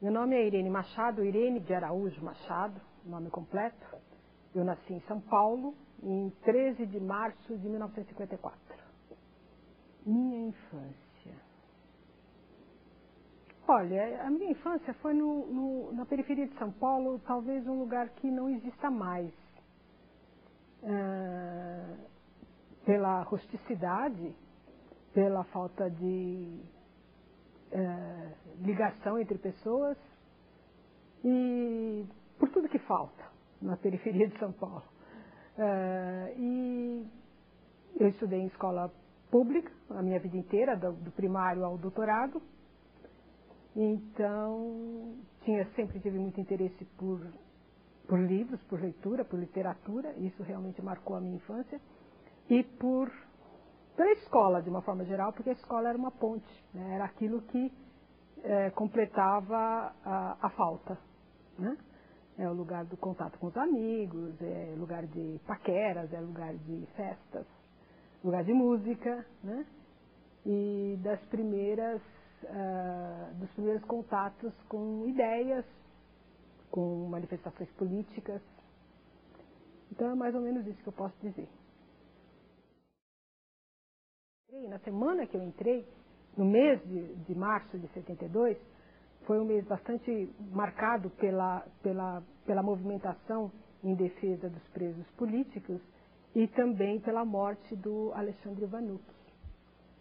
Meu nome é Irene Machado, Irene de Araújo Machado, nome completo. Eu nasci em São Paulo em 13 de março de 1954. Minha infância. Olha, a minha infância foi na periferia de São Paulo, talvez um lugar que não exista mais. Pela rusticidade, pela falta de ligação entre pessoas e por tudo que falta na periferia de São Paulo. E eu estudei em escola pública a minha vida inteira, do primário ao doutorado. Então, sempre tive muito interesse por livros, por leitura, por literatura. Isso realmente marcou a minha infância. E pela escola, de uma forma geral, porque a escola era uma ponte, né? Era aquilo que completava a falta, né? É o lugar do contato com os amigos, é lugar de paqueras, é lugar de festas, lugar de música, né? E dos primeiros contatos com ideias, com manifestações políticas. Então é mais ou menos isso que eu posso dizer. Na semana que eu entrei, no mês de março de 72, foi um mês bastante marcado pela movimentação em defesa dos presos políticos e também pela morte do Alexandre Vanucchi,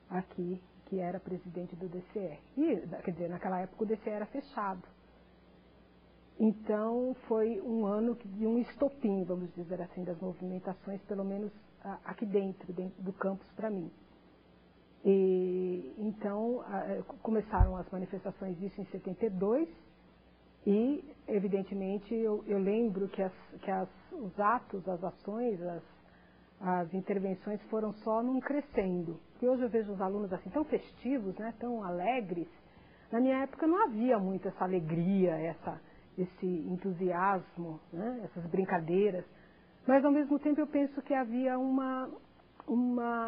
aqui, que era presidente do DCE. Quer dizer, naquela época o DCE era fechado. Então foi um ano de um estopim, vamos dizer assim, das movimentações, pelo menos aqui dentro do campus para mim. E então começaram as manifestações disso em 72 e, evidentemente, eu lembro que os atos, as ações, as intervenções foram só num crescendo. E hoje eu vejo os alunos assim tão festivos, né, tão alegres. Na minha época não havia muito essa alegria, esse entusiasmo, né, essas brincadeiras. Mas, ao mesmo tempo, eu penso que havia uma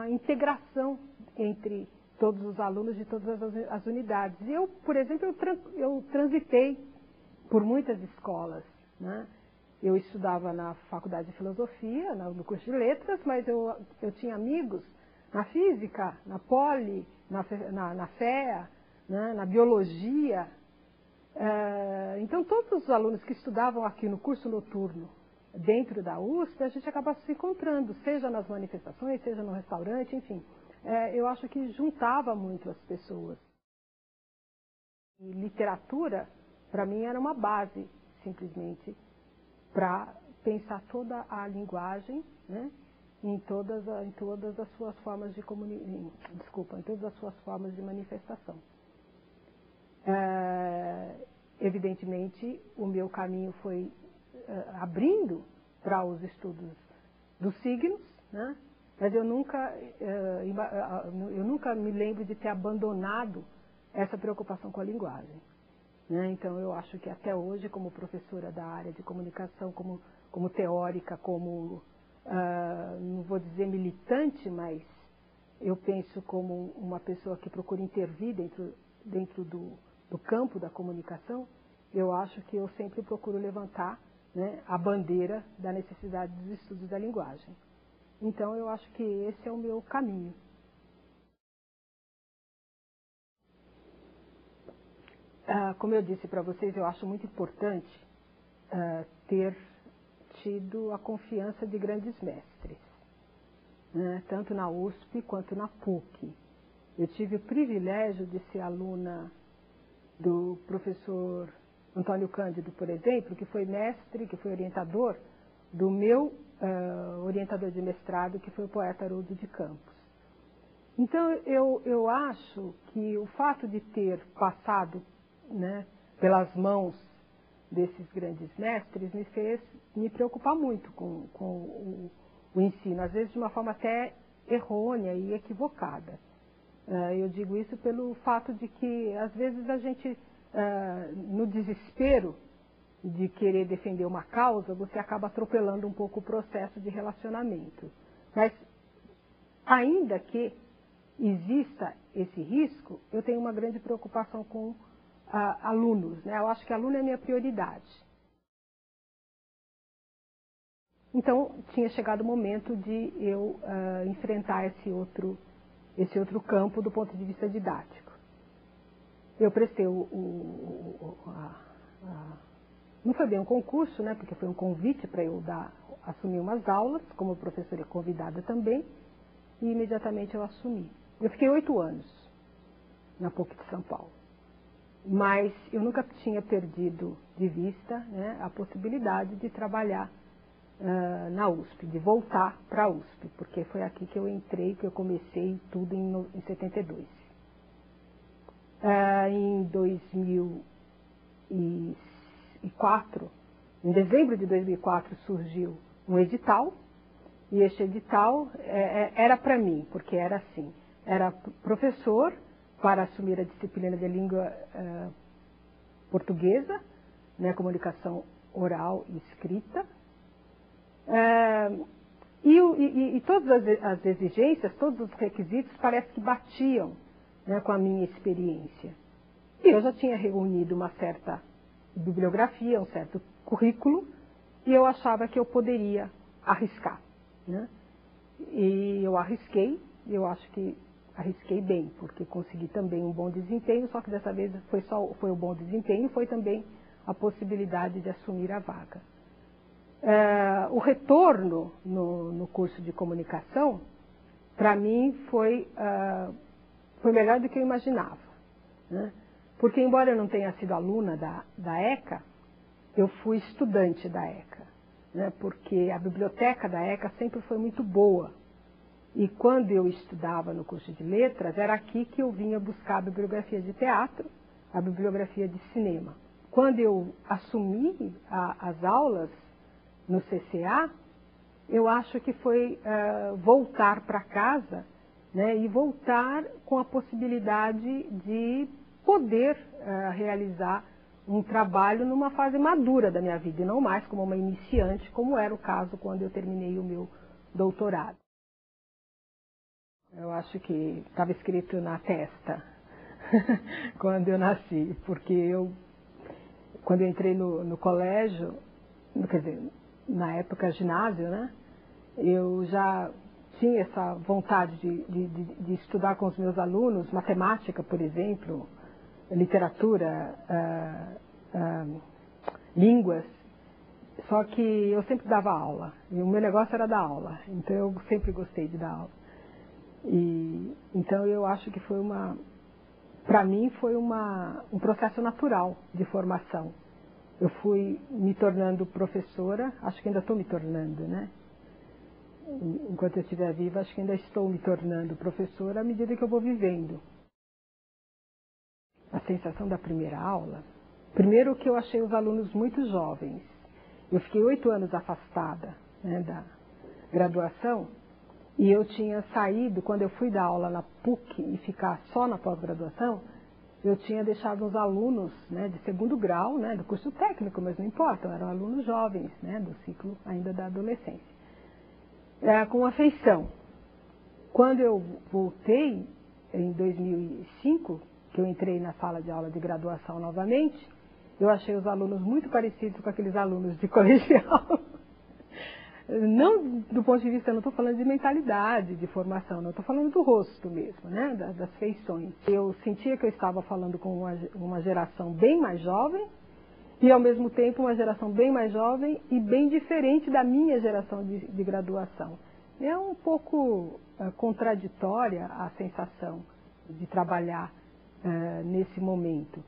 integração entre todos os alunos de todas as unidades. E eu, por exemplo, eu transitei por muitas escolas, né? Eu estudava na Faculdade de Filosofia, no curso de Letras, mas eu tinha amigos na Física, na Poli, na FEA, né? Na Biologia. Então, todos os alunos que estudavam aqui no curso noturno, dentro da USP, a gente acaba se encontrando, seja nas manifestações, seja no restaurante, enfim. Eu acho que juntava muito as pessoas. E literatura, para mim, era uma base, simplesmente, para pensar toda a linguagem, né, em todas as suas formas de em todas as suas formas de manifestação. Evidentemente, o meu caminho foi abrindo para os estudos dos signos, né? Mas eu nunca me lembro de ter abandonado essa preocupação com a linguagem, né? Então, eu acho que até hoje, como professora da área de comunicação, como teórica, não vou dizer militante, mas eu penso como uma pessoa que procura intervir dentro do campo da comunicação, eu acho que eu sempre procuro levantar, né, a bandeira da necessidade dos estudos da linguagem. Então, eu acho que esse é o meu caminho. Como eu disse para vocês, eu acho muito importante ter tido a confiança de grandes mestres, né, tanto na USP quanto na PUC. Eu tive o privilégio de ser aluna do professor Antônio Cândido, por exemplo, que foi mestre, que foi orientador do meu orientador de mestrado, que foi o poeta Haroldo de Campos. Então, eu acho que o fato de ter passado, né, pelas mãos desses grandes mestres me fez me preocupar muito com o ensino, às vezes de uma forma até errônea e equivocada. Eu digo isso pelo fato de que, às vezes, a gente, no desespero de querer defender uma causa, você acaba atropelando um pouco o processo de relacionamento. Mas, ainda que exista esse risco, eu tenho uma grande preocupação com alunos, né? Eu acho que aluno é a minha prioridade. Então, tinha chegado o momento de eu enfrentar esse outro campo do ponto de vista didático. Eu prestei não foi bem um concurso, né? Porque foi um convite para eu assumir umas aulas, como professora convidada também, e imediatamente eu assumi. Eu fiquei 8 anos na PUC de São Paulo. Mas eu nunca tinha perdido de vista, né, a possibilidade de trabalhar na USP, de voltar para a USP, porque foi aqui que eu entrei, que eu comecei tudo em 72. Em 2004, em dezembro de 2004, surgiu um edital, e este edital era para mim, porque era assim, era professor para assumir a disciplina de língua portuguesa, né, comunicação oral e escrita, e todas as exigências, todos os requisitos parece que batiam, né, com a minha experiência. E eu já tinha reunido uma certa bibliografia, um certo currículo, e eu achava que eu poderia arriscar, né? E eu arrisquei, e eu acho que arrisquei bem, porque consegui também um bom desempenho, só que dessa vez foi o bom desempenho, foi também a possibilidade de assumir a vaga. O retorno no curso de comunicação, para mim, foi melhor do que eu imaginava, né? Porque, embora eu não tenha sido aluna da ECA, eu fui estudante da ECA, né? Porque a biblioteca da ECA sempre foi muito boa. E quando eu estudava no curso de letras, era aqui que eu vinha buscar a bibliografia de teatro, a bibliografia de cinema. Quando eu assumi as aulas no CCA, eu acho que foi voltar para casa, né, e voltar com a possibilidade de poder realizar um trabalho numa fase madura da minha vida, e não mais como uma iniciante, como era o caso quando eu terminei o meu doutorado. Eu acho que estava escrito na testa quando eu nasci, porque quando eu entrei no colégio, quer dizer, na época ginásio, né, eu já tinha essa vontade de estudar com os meus alunos, matemática, por exemplo, literatura, línguas, só que eu sempre dava aula, e o meu negócio era dar aula, então eu sempre gostei de dar aula. Então eu acho que para mim foi um processo natural de formação. Eu fui me tornando professora, acho que ainda estou me tornando, né? Enquanto eu estiver viva, acho que ainda estou me tornando professora à medida que eu vou vivendo. A sensação da primeira aula, primeiro que eu achei os alunos muito jovens. Eu fiquei 8 anos afastada, né, da graduação, e eu tinha saído, quando eu fui dar aula na PUC e ficar só na pós-graduação, eu tinha deixado os alunos, né, de segundo grau, né, do curso técnico, mas não importa, eram alunos jovens, né, do ciclo ainda da adolescência, com afeição. Quando eu voltei, em 2005, que eu entrei na sala de aula de graduação novamente, eu achei os alunos muito parecidos com aqueles alunos de colegial. Não do ponto de vista, não estou falando de mentalidade, de formação, não estou falando do rosto mesmo, né, das feições. Eu sentia que eu estava falando com uma geração bem mais jovem e, ao mesmo tempo, uma geração bem mais jovem e bem diferente da minha geração de graduação. É um pouco contraditória a sensação de trabalhar nesse momento,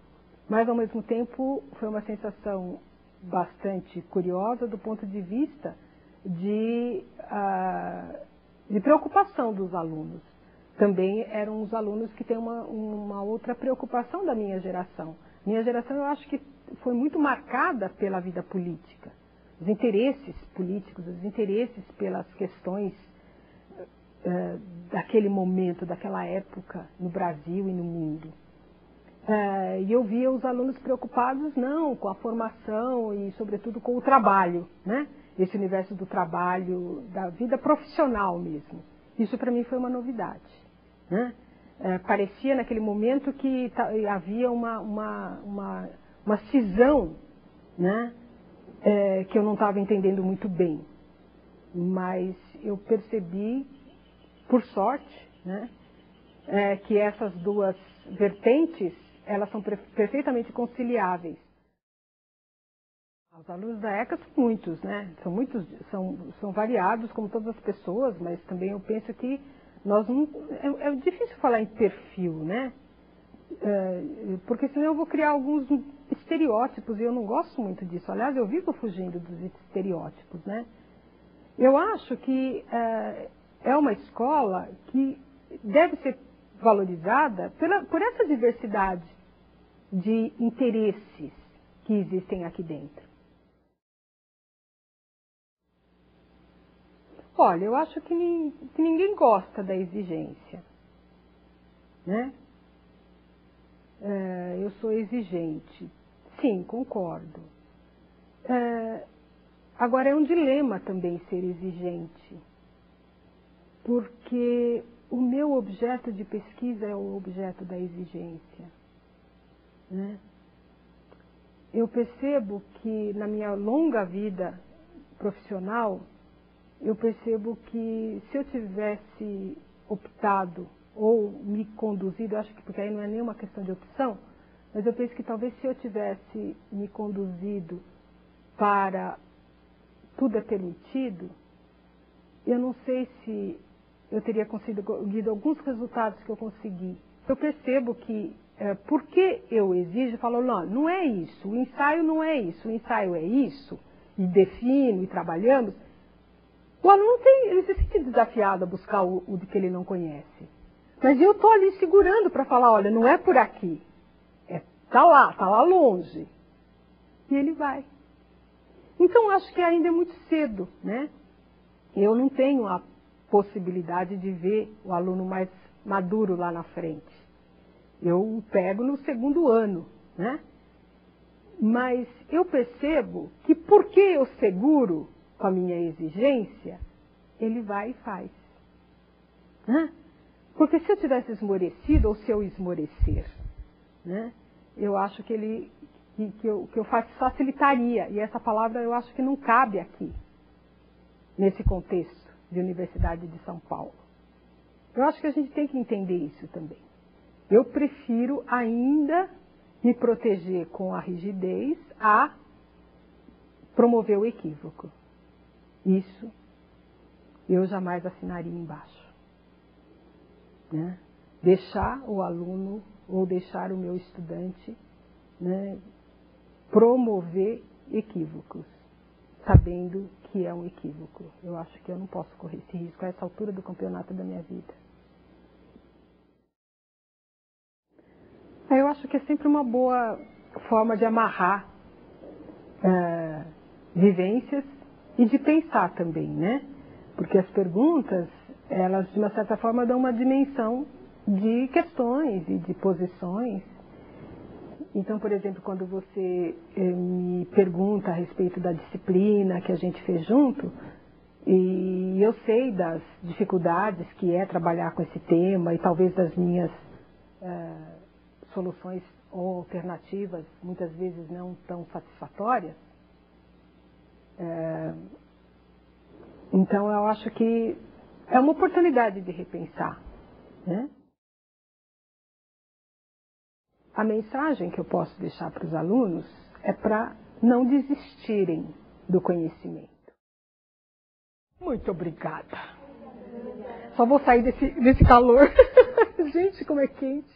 mas, ao mesmo tempo, foi uma sensação bastante curiosa do ponto de vista de preocupação dos alunos. Também eram os alunos que têm uma outra preocupação da minha geração. Minha geração, eu acho que foi muito marcada pela vida política. Os interesses políticos, os interesses pelas questões daquele momento, daquela época no Brasil e no mundo. E eu via os alunos preocupados, não, com a formação e, sobretudo, com o trabalho, né? Esse universo do trabalho, da vida profissional mesmo. Isso para mim foi uma novidade, né? parecia naquele momento que havia uma cisão, né, que eu não estava entendendo muito bem. Mas eu percebi, por sorte, né, que essas duas vertentes, elas são perfeitamente conciliáveis. Os alunos da ECA são muitos, né? São variados, como todas as pessoas, mas também eu penso que nós não... É difícil falar em perfil, né? Porque senão eu vou criar alguns estereótipos e eu não gosto muito disso. Aliás, eu vivo fugindo dos estereótipos, né? Eu acho que é uma escola que deve ser valorizada por essa diversidade de interesses que existem aqui dentro. Olha, eu acho que ninguém gosta da exigência, né? Eu sou exigente. Sim, concordo. Agora, é um dilema também ser exigente, porque o meu objeto de pesquisa é o objeto da exigência, né? Eu percebo que na minha longa vida profissional, eu percebo que se eu tivesse optado ou me conduzido, acho que porque aí não é nenhuma questão de opção, mas eu penso que talvez se eu tivesse me conduzido para tudo é permitido, eu não sei se eu teria conseguido alguns resultados que eu consegui. Eu percebo que, porque eu exijo, eu falo, não é isso, o ensaio não é isso, o ensaio é isso, e defino e trabalhamos. O aluno ele se sente desafiado a buscar o que ele não conhece. Mas eu estou ali segurando para falar, olha, não é por aqui. Está lá longe. E ele vai. Então, acho que ainda é muito cedo, né? Eu não tenho a possibilidade de ver o aluno mais maduro lá na frente. Eu o pego no segundo ano, né? Mas eu percebo que porque eu seguro com a minha exigência, ele vai e faz. Né? Porque se eu tivesse esmorecido, ou se eu esmorecer, né, eu acho que eu facilitaria. E essa palavra eu acho que não cabe aqui, nesse contexto de Universidade de São Paulo. Eu acho que a gente tem que entender isso também. Eu prefiro ainda me proteger com a rigidez a promover o equívoco. Isso eu jamais assinaria embaixo. Né? Deixar o aluno ou deixar o meu estudante, né, promover equívocos, sabendo que é um equívoco. Eu acho que eu não posso correr esse risco a essa altura do campeonato da minha vida. Eu acho que é sempre uma boa forma de amarrar vivências e de pensar também, né? Porque as perguntas, elas de uma certa forma dão uma dimensão de questões e de posições. Então, por exemplo, quando você me pergunta a respeito da disciplina que a gente fez junto, e eu sei das dificuldades que é trabalhar com esse tema e talvez das minhas soluções ou alternativas, muitas vezes não tão satisfatórias, então eu acho que é uma oportunidade de repensar, né? A mensagem que eu posso deixar para os alunos é para não desistirem do conhecimento. Muito obrigada. Só vou sair desse calor. Gente, como é quente.